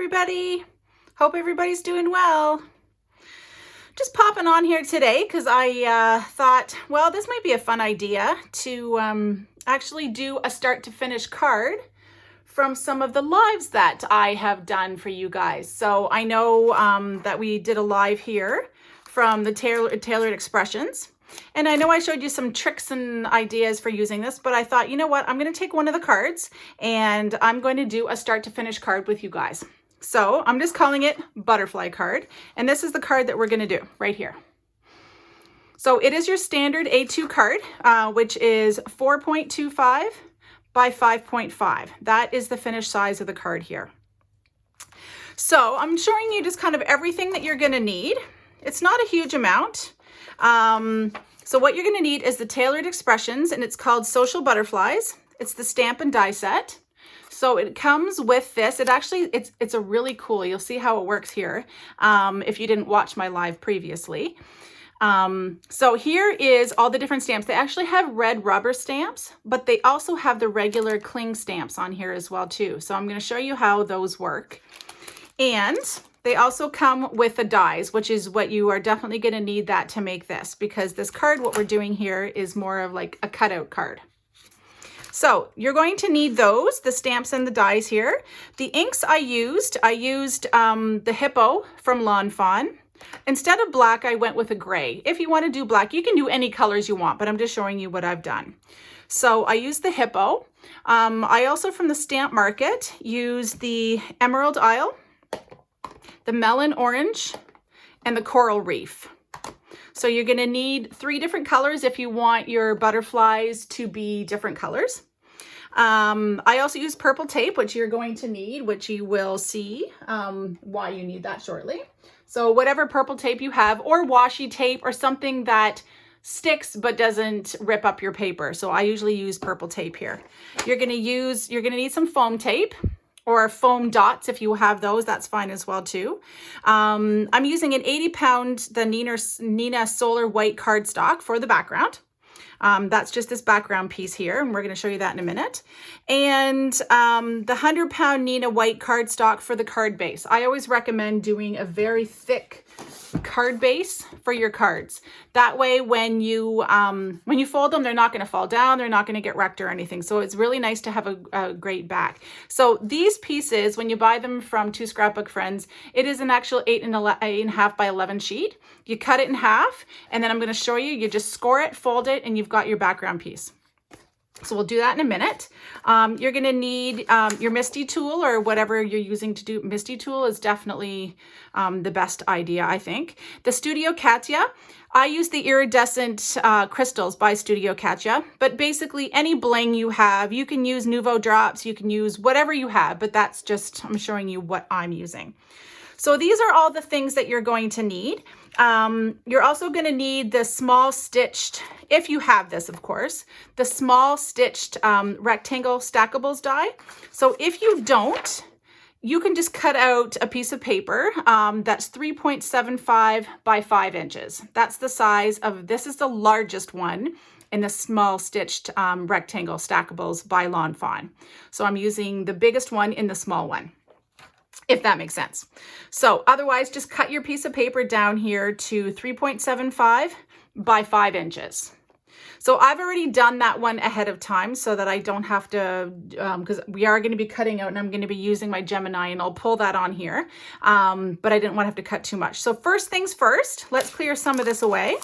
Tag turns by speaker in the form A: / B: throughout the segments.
A: everybody. Hope everybody's doing well. Just popping on here today because I thought, well, this might be a fun idea to actually do a start to finish card from some of the lives that I have done for you guys. So I know that we did a live here from the Tailored Expressions. And I know I showed you some tricks and ideas for using this, but I thought, you know what, I'm going to take one of the cards and I'm going to do a start to finish card with you guys. So I'm just calling it butterfly card. And this is the card that we're going to do right here. So it is your standard A2 card, which is 4.25 by 5.5. That is the finished size of the card here. So I'm showing you just kind of everything that you're going to need. It's not a huge amount. So what you're going to need is the Tailored Expressions, and it's called Social Butterflies. It's the stamp and die set. So it comes with this. It's a really cool, you'll see how it works here if you didn't watch my live previously. So here is all the different stamps. They actually have red rubber stamps, but they also have the regular cling stamps on here as well too. So I'm going to show you how those work. And they also come with the dies, which is what you are definitely going to need that to make this, because this card, what we're doing here is more of like a cutout card. So you're going to need those, the stamps and the dies here. The inks I used the Hippo from Lawn Fawn. Instead of black, I went with a gray. If you want to do black, you can do any colors you want, but I'm just showing you what I've done. So I used the Hippo. I also, from the Stamp Market, used the Emerald Isle, the Melon Orange, and the Coral Reef. So you're going to need 3 different colors if you want your butterflies to be different colors. I also use purple tape, which you're going to need, which you will see why you need that shortly. So whatever purple tape you have, or washi tape, or something that sticks but doesn't rip up your paper. So I usually use purple tape here. You're going to need some foam tape, or foam dots. If you have those, that's fine as well too. I'm using an 80-pound, the Nina Solar White cardstock for the background. That's just this background piece here, and we're going to show you that in a minute. And the 100-pound Nina White cardstock for the card base. I always recommend doing a very thick card base for your cards. That way, when you fold them, they're not going to fall down, they're not going to get wrecked or anything. So it's really nice to have a great back. So these pieces, when you buy them from Two Scrapbook Friends, it is an actual 8.5 by 11 sheet. You cut it in half, and then I'm going to show you, you just score it, fold it, and you've got your background piece. So we'll do that in a minute. You're going to need your Misty tool, or whatever you're using to do. Misty tool is definitely the best idea, I think. The Studio Katya, I use the iridescent crystals by Studio Katya, but basically any bling you have, you can use Nouveau drops, you can use whatever you have, but that's just, I'm showing you what I'm using. So these are all the things that you're going to need. You're also going to need the small stitched, if you have this, of course, the small stitched rectangle stackables die. So if you don't, you can just cut out a piece of paper that's 3.75 by 5 inches. That's the size of, this is the largest one in the small stitched rectangle stackables by Lawn Fawn. So I'm using the biggest one in the small one, if that makes sense. So otherwise, just cut your piece of paper down here to 3.75 by 5 inches. So I've already done that one ahead of time so that I don't have to, because we are going to be cutting out, and I'm going to be using my Gemini, and I'll pull that on here. But I didn't want to have to cut too much. So first things first, let's clear some of this away.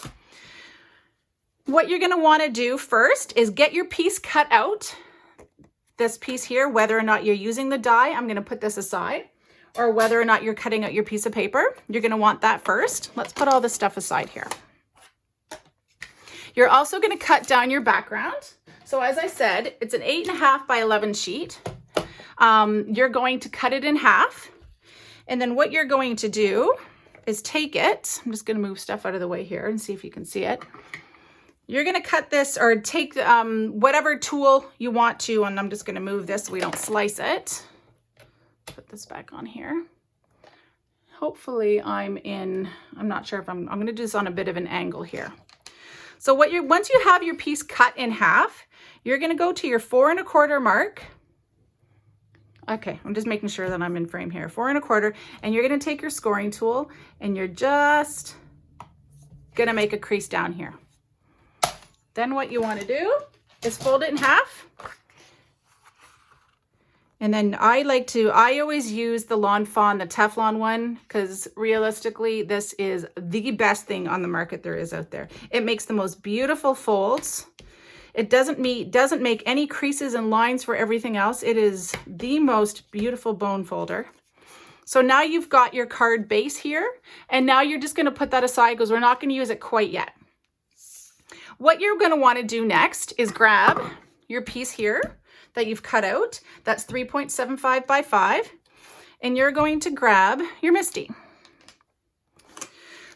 A: What you're going to want to do first is get your piece cut out. This piece here, whether or not you're using the die, I'm going to put this aside, or whether or not you're cutting out your piece of paper, you're going to want that first. Let's put all this stuff aside here. You're also going to cut down your background. So as I said, it's an 8.5 by 11 sheet. You're going to cut it in half. And then what you're going to do is take it. I'm just going to move stuff out of the way here and see if you can see it. You're going to cut this, or take whatever tool you want to, and I'm just going to move this so we don't slice it. Put this back on here. Hopefully I'm not sure if I'm going to do this on a bit of an angle here. So once you have your piece cut in half, you're going to go to your 4 1/4 mark Okay, I'm just making sure that I'm in frame here. 4 1/4, and you're gonna take your scoring tool and you're just gonna make a crease down here. Then what you wanna do is fold it in half. And then I always use the Lawn Fawn, the Teflon one, because realistically, this is the best thing on the market there is out there. It makes the most beautiful folds. It doesn't make any creases and lines for everything else. It is the most beautiful bone folder. So now you've got your card base here, and now you're just gonna put that aside because we're not gonna use it quite yet. What you're gonna wanna do next is grab your piece here that you've cut out. That's 3.75 by 5. And you're going to grab your MISTI.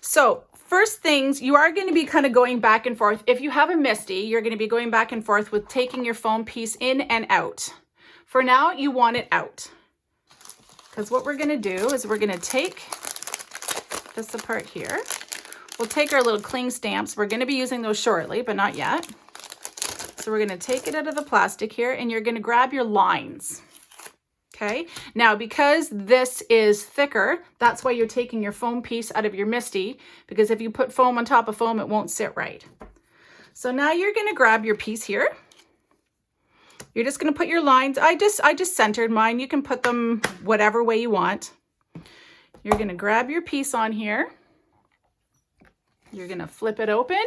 A: So first things, you are going to be kind of going back and forth. If you have a MISTI, you're going to be going back and forth with taking your foam piece in and out. For now, you want it out. Because what we're going to do is we're going to take this apart here. We'll take our little cling stamps. We're going to be using those shortly, but not yet. So we're going to take it out of the plastic here, and you're going to grab your lines. Okay, now because this is thicker, that's why you're taking your foam piece out of your MISTI, because if you put foam on top of foam, it won't sit right. So now you're going to grab your piece here. You're just going to put your lines. I just centered mine. You can put them whatever way you want. You're going to grab your piece on here. You're going to flip it open,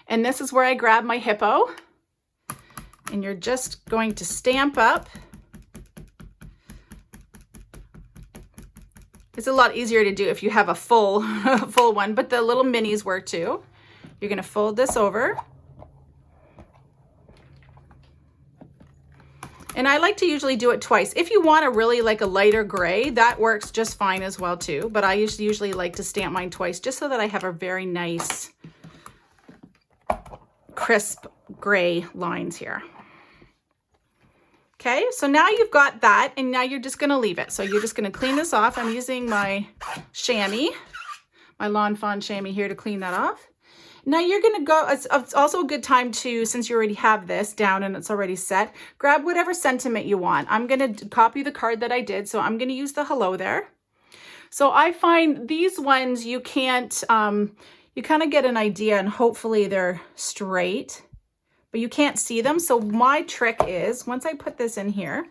A: and this is where I grab my hippo. And you're just going to stamp up. It's a lot easier to do if you have a full one, but the little minis work too. You're going to fold this over. And I like to usually do it twice. If you want a really like a lighter gray, that works just fine as well too. But I usually like to stamp mine twice just so that I have a very nice crisp gray lines here. Okay, so now you've got that, and now you're just gonna leave it. So you're just gonna clean this off. I'm using my chamois, my Lawn Fawn chamois here to clean that off. Now you're gonna go, it's also a good time to, since you already have this down and it's already set, grab whatever sentiment you want. I'm gonna copy the card that I did, so I'm gonna use the hello there. So I find these ones you can't, you kind of get an idea, and hopefully they're straight, but you can't see them. So my trick is, once I put this in here,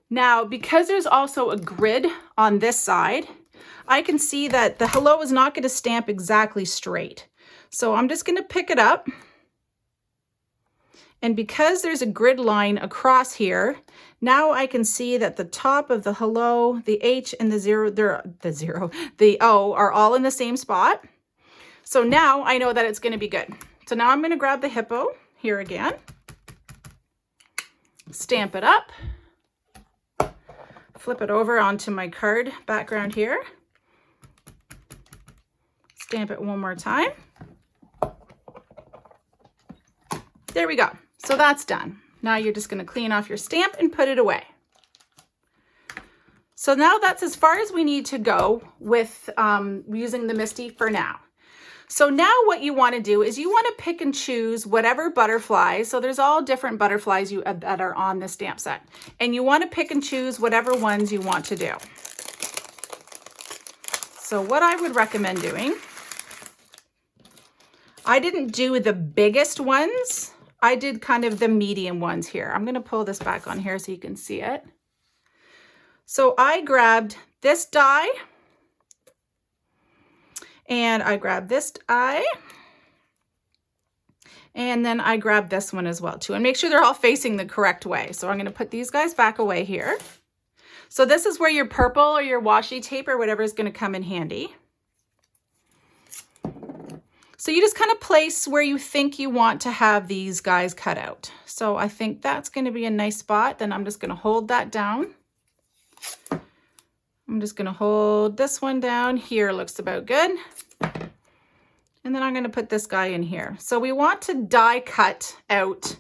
A: now because there's also a grid on this side, I can see that the hello is not going to stamp exactly straight. So I'm just going to pick it up. And because there's a grid line across here, now I can see that the top of the hello, the H and the O are all in the same spot. So now I know that it's going to be good. So now I'm going to grab the hippo here again, stamp it up, flip it over onto my card background here, stamp it one more time. There we go. So that's done. Now you're just going to clean off your stamp and put it away. So now that's as far as we need to go with using the MISTI for now. So now what you want to do is you want to pick and choose whatever butterflies. So there's all different butterflies that are on this stamp set. And you want to pick and choose whatever ones you want to do. So what I would recommend doing, I didn't do the biggest ones. I did kind of the medium ones here. I'm going to pull this back on here so you can see it. So I grabbed this die. And I grab this die, and then I grab this one as well too, and make sure they're all facing the correct way. So I'm going to put these guys back away here. So this is where your purple or your washi tape or whatever is going to come in handy. So you just kind of place where you think you want to have these guys cut out. So I think that's going to be a nice spot. Then I'm just going to hold that down. I'm just going to hold this one down here. Looks about good. And then I'm going to put this guy in here. So we want to die cut out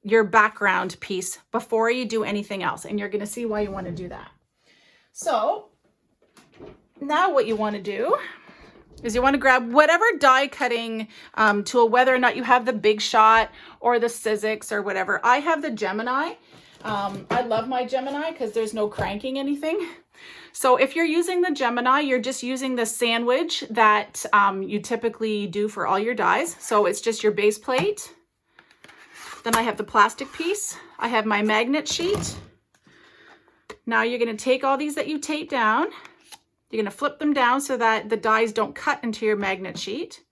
A: your background piece before you do anything else. And you're going to see why you want to do that. So now what you want to do is you want to grab whatever die cutting tool, whether or not you have the Big Shot or the Sizzix or whatever. I have the Gemini. I love my Gemini because there's no cranking anything. So if you're using the Gemini, you're just using the sandwich that you typically do for all your dies. So it's just your base plate. Then I have the plastic piece. I have my magnet sheet. Now you're going to take all these that you tape down. You're going to flip them down so that the dies don't cut into your magnet sheet.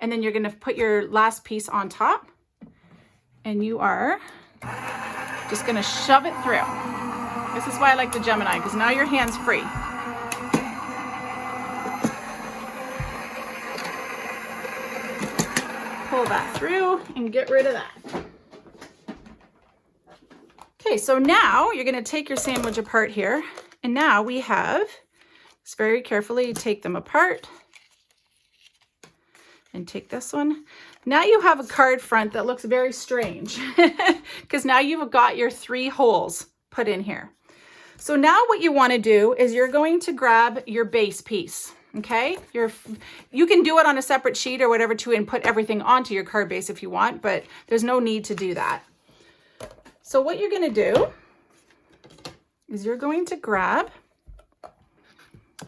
A: And then you're going to put your last piece on top. And you are just going to shove it through. This is why I like the Gemini, because now your hand's free. Pull that through and get rid of that. Okay, so now you're going to take your sandwich apart here. And now we have, just very carefully take them apart. And take this one. Now you have a card front that looks very strange because now you've got your 3 holes put in here. So now what you want to do is you're going to grab your base piece. Okay, you can do it on a separate sheet or whatever too and put everything onto your card base if you want, but there's no need to do that. So what you're going to do is you're going to grab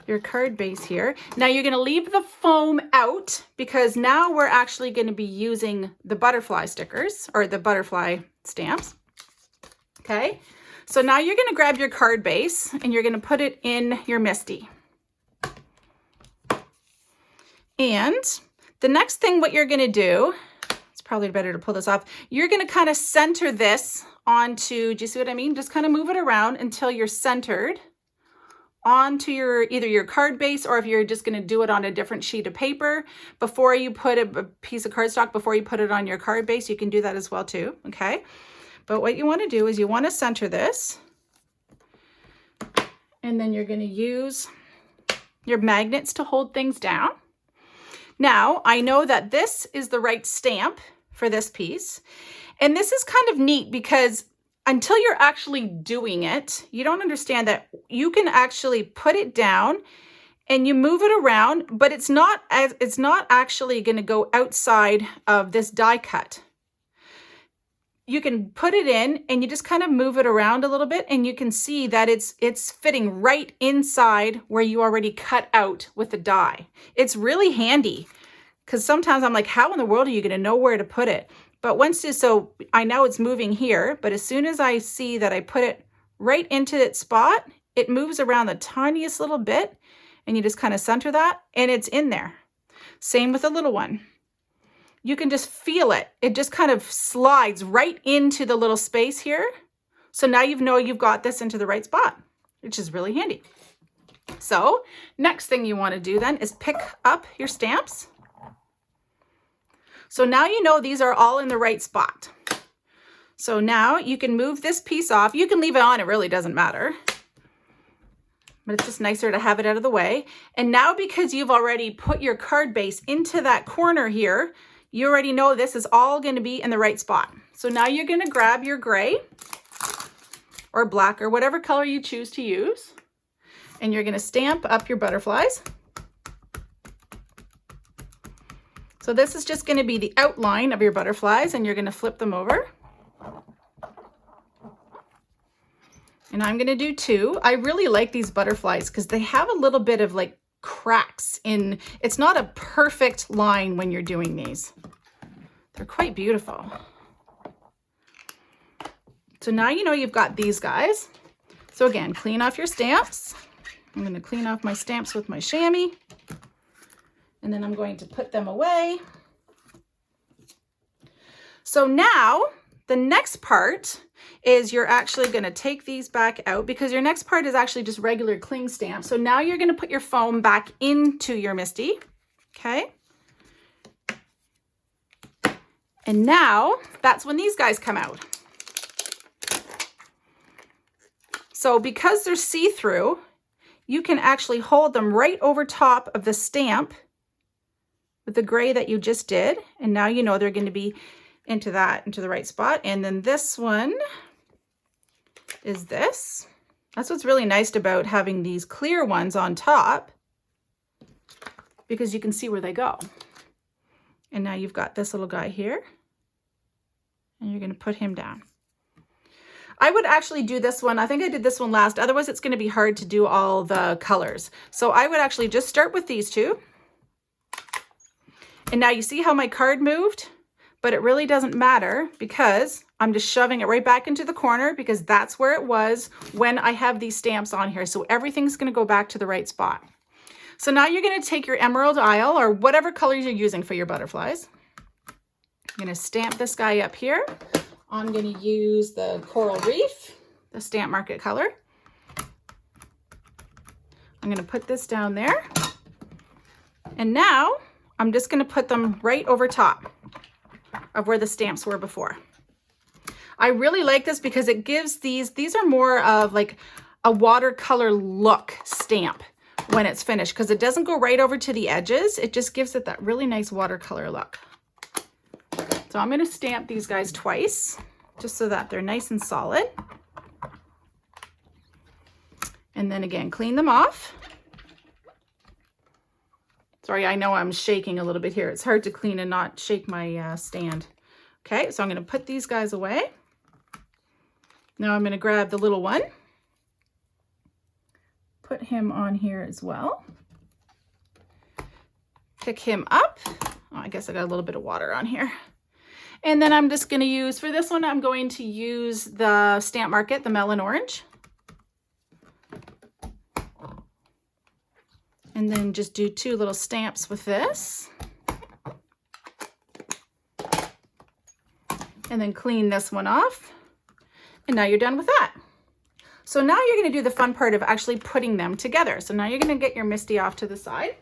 A: your card base here. Now you're going to leave the foam out because now we're actually going to be using the butterfly stickers or the butterfly stamps. Okay, so now you're going to grab your card base and you're going to put it in your MISTI. And the next thing what you're going to do, it's probably better to pull this off, you're going to kind of center this onto, do you see what I mean? Just kind of move it around until you're centered onto your either your card base, or if you're just going to do it on a different sheet of paper before you put a piece of cardstock, before you put it on your card base, you can do that as well too. Okay, but what you want to do is you want to center this, and then you're going to use your magnets to hold things down. Now I know that this is the right stamp for this piece, and this is kind of neat because until you're actually doing it, you don't understand that you can actually put it down and you move it around, but it's not actually going to go outside of this die cut. You can put it in and you just kind of move it around a little bit and you can see that it's fitting right inside where you already cut out with the die. It's really handy because sometimes I'm like, how in the world are you going to know where to put it? But so I know it's moving here, but as soon as I see that I put it right into its spot, it moves around the tiniest little bit and you just kind of center that and it's in there. Same with the little one. You can just feel it. It just kind of slides right into the little space here. So now you know you've got this into the right spot, which is really handy. So next thing you want to do then is pick up your stamps. So now you know these are all in the right spot. So now you can move this piece off. You can leave it on, it really doesn't matter. But it's just nicer to have it out of the way. And now because you've already put your card base into that corner here, you already know this is all going to be in the right spot. So now you're going to grab your gray or black or whatever color you choose to use. And you're going to stamp up your butterflies. So this is just going to be the outline of your butterflies and you're going to flip them over. And I'm going to do 2. I really like these butterflies because they have a little bit of like cracks in, it's not a perfect line when you're doing these. They're quite beautiful. So now you know you've got these guys. So again, clean off your stamps. I'm going to clean off my stamps with my chamois. And then I'm going to put them away. So now the next part is you're actually going to take these back out because your next part is actually just regular cling stamp. So now you're going to put your foam back into your MISTI. Okay. And now that's when these guys come out. So because they're see-through, you can actually hold them right over top of the stamp with the gray that you just did. And now you know they're going to be into the right spot. And then this one is this. That's what's really nice about having these clear ones on top, because you can see where they go. And now you've got this little guy here and you're going to put him down. I would actually do this one. I think I did this one last. Otherwise, it's going to be hard to do all the colors. So I would actually just start with these two. And now you see how my card moved? But it really doesn't matter because I'm just shoving it right back into the corner because that's where it was when I have these stamps on here. So everything's going to go back to the right spot. So now you're going to take your Emerald Isle or whatever colors you're using for your butterflies. I'm going to stamp this guy up here. I'm going to use the Coral Reef, the Stamp Market color. I'm going to put this down there. And now I'm just going to put them right over top of where the stamps were before. I really like this because it gives these are more of like a watercolor look stamp when it's finished because it doesn't go right over to the edges. It just gives it that really nice watercolor look. So I'm going to stamp these guys twice just so that they're nice and solid. And then again, clean them off. Sorry, I know I'm shaking a little bit here. It's hard to clean and not shake my stand. Okay, so I'm going to put these guys away. Now I'm going to grab the little one. Put him on here as well. Pick him up. Oh, I guess I got a little bit of water on here. And then I'm just going to use, for this one, I'm going to use the Stamp Market, the Melon Orange. And then just do 2 little stamps with this. And then clean this one off. And now you're done with that. So now you're going to do the fun part of actually putting them together. So now you're going to get your Misty off to the side.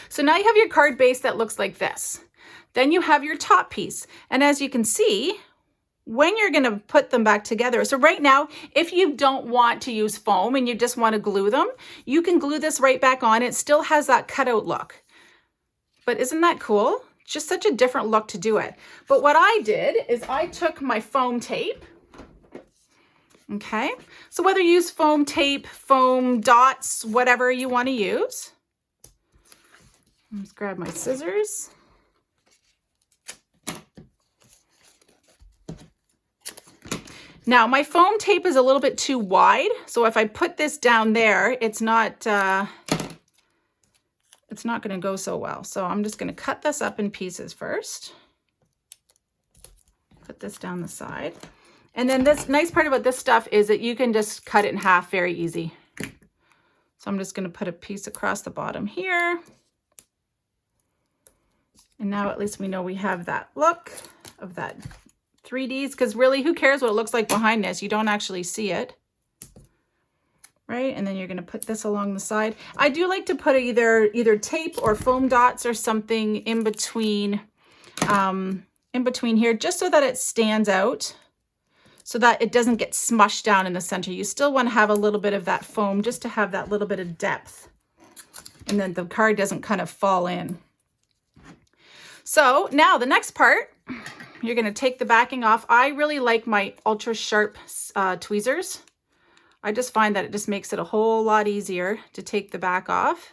A: So now you have your card base that looks like this. Then you have your top piece. And as you can see, when you're going to put them back together, so right now, if you don't want to use foam and you just want to glue them, you can glue this right back on. It still has that cutout look. But isn't that cool? Just such a different look to do it. But what I did is I took my foam tape. Okay, so whether you use foam tape, foam dots, whatever you want to use. Let's grab my scissors. Now my foam tape is a little bit too wide, so if I put this down there, it's not going to go so well. So I'm just going to cut this up in pieces first. Put this down the side. And then this nice part about this stuff is that you can just cut it in half very easy. So I'm just going to put a piece across the bottom here. And now at least we know we have that look of that 3Ds, because really, who cares what it looks like behind this? You don't actually see it. Right? And then you're going to put this along the side. I do like to put either tape or foam dots or something in between here, just so that it stands out, so that it doesn't get smushed down in the center. You still want to have a little bit of that foam just to have that little bit of depth. And then the card doesn't kind of fall in. So now the next part, you're going to take the backing off. I really like my ultra sharp tweezers. I just find that it just makes it a whole lot easier to take the back off.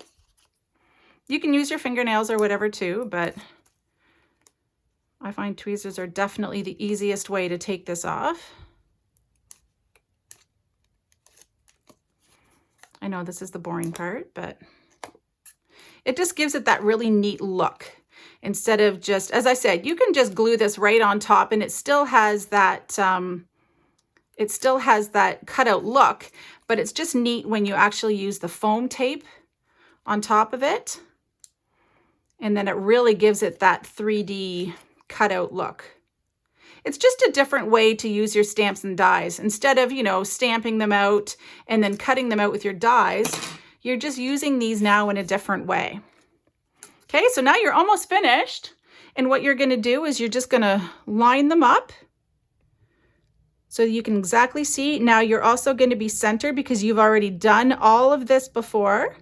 A: You can use your fingernails or whatever too, but I find tweezers are definitely the easiest way to take this off. I know this is the boring part, but it just gives it that really neat look. Instead of just, as I said, you can just glue this right on top and it still has that cutout look, but it's just neat when you actually use the foam tape on top of it. And then it really gives it that 3D cutout look. It's just a different way to use your stamps and dies. Instead of, stamping them out and then cutting them out with your dies, you're just using these now in a different way. Okay, so now you're almost finished. And what you're going to do is you're just going to line them up so you can exactly see. Now you're also going to be centered because you've already done all of this before.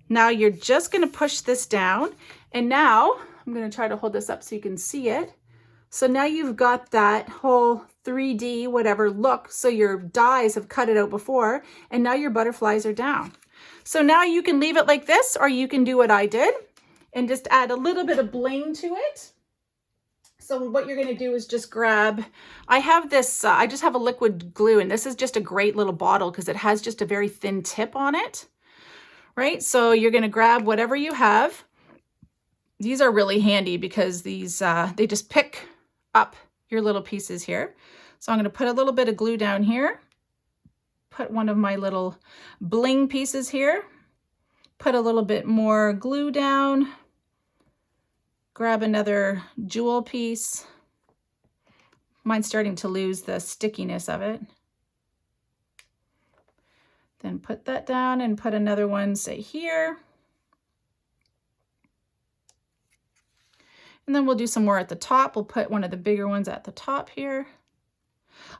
A: Now you're just going to push this down. And now I'm going to try to hold this up so you can see it. So now you've got that whole 3D whatever look. So your dies have cut it out before, and now your butterflies are down. So now you can leave it like this, or you can do what I did and just add a little bit of bling to it. So what you're going to do is just grab, I have this, I just have a liquid glue, and this is just a great little bottle because it has just a very thin tip on it, right? So you're going to grab whatever you have. These are really handy because these, they just pick up your little pieces here. So I'm going to put a little bit of glue down here, put one of my little bling pieces here, put a little bit more glue down, grab another jewel piece. Mine's starting to lose the stickiness of it. Then put that down and put another one, say here. And then we'll do some more at the top. We'll put one of the bigger ones at the top here.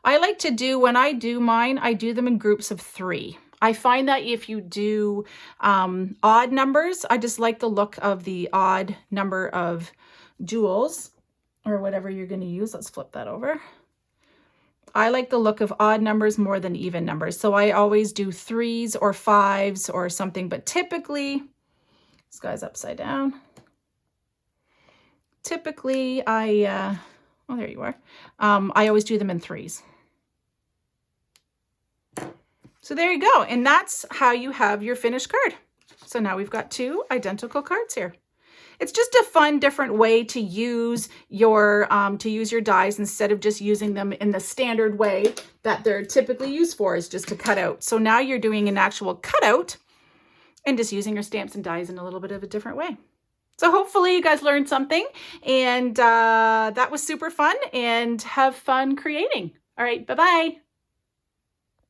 A: I like to do, when I do mine, I do them in groups of 3. I find that if you do odd numbers, I just like the look of the odd number of jewels or whatever you're going to use. Let's flip that over. I like the look of odd numbers more than even numbers. So I always do 3s or 5s or something, but typically, this guy's upside down. Typically, oh, there you are. I always do them in 3s. So there you go. And that's how you have your finished card. So now we've got 2 identical cards here. It's just a fun, different way to use your dies instead of just using them in the standard way that they're typically used for, is just to cut out. So now you're doing an actual cutout and just using your stamps and dies in a little bit of a different way. So hopefully you guys learned something, and that was super fun, and have fun creating. All right, bye-bye.